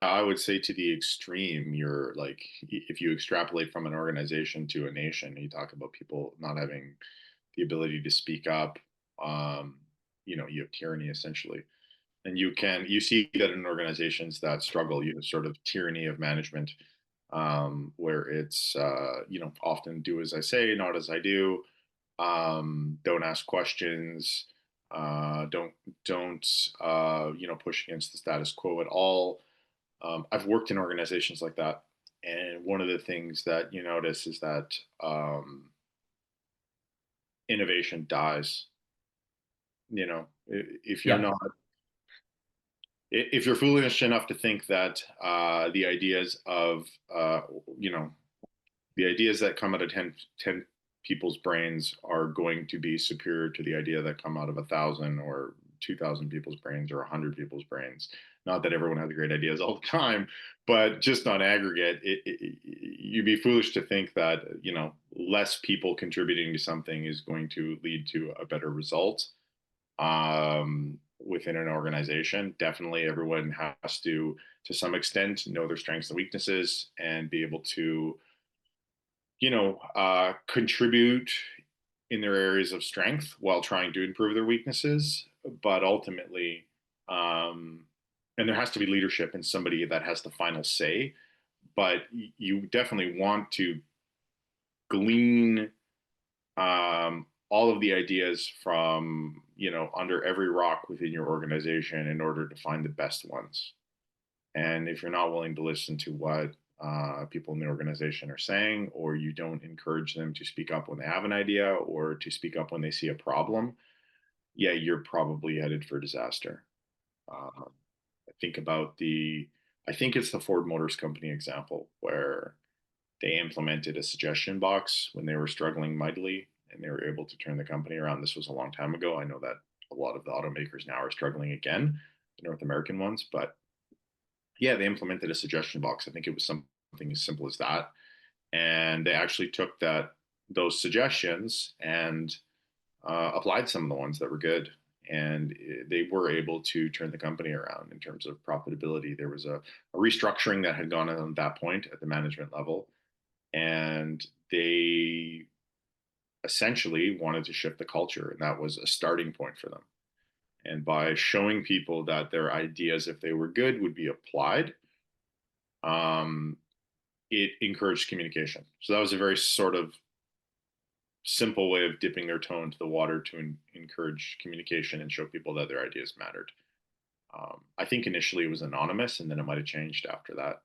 I would say to the extreme, you're like, if you extrapolate from an organization to a nation, you talk about people not having the ability to speak up. Um, you have tyranny essentially. And you see that in organizations that struggle, you have sort of tyranny of management, where it's, often do as I say, not as I do. Don't ask questions. Don't push against the status quo at all. I've worked in organizations like that, and one of the things that you notice is that innovation dies. If you're Yeah, not, if you're foolish enough to think that the ideas of, you know, the ideas that come out of ten people's brains are going to be superior to the idea that come out of 1,000 or 2,000 people's brains or 100 people's brains. Not that everyone has great ideas all the time, but just on aggregate, you'd be foolish to think that less people contributing to something is going to lead to a better result within an organization. Definitely, everyone has to some extent, know their strengths and weaknesses and be able to contribute in their areas of strength while trying to improve their weaknesses. But ultimately, and there has to be leadership and somebody that has the final say. But you definitely want to glean all of the ideas from under every rock within your organization in order to find the best ones. And if you're not willing to listen to what people in the organization are saying, or you don't encourage them to speak up when they have an idea or to speak up when they see a problem, yeah, you're probably headed for disaster. Um, I think about I think it's the Ford Motors Company example where they implemented a suggestion box when they were struggling mightily and they were able to turn the company around. This was a long time ago. I know that a lot of the automakers now are struggling again, the North American ones, but yeah, they implemented a suggestion box. I think it was something as simple as that. And they actually took those suggestions and applied some of the ones that were good. And they were able to turn the company around in terms of profitability. There was a restructuring that had gone on at that point at the management level. And they essentially wanted to shift the culture. And that was a starting point for them. And by showing people that their ideas, if they were good, would be applied, um, it encouraged communication. So that was a very sort of simple way of dipping their toe into the water to encourage communication and show people that their ideas mattered. I think initially it was anonymous, and then it might have changed after that.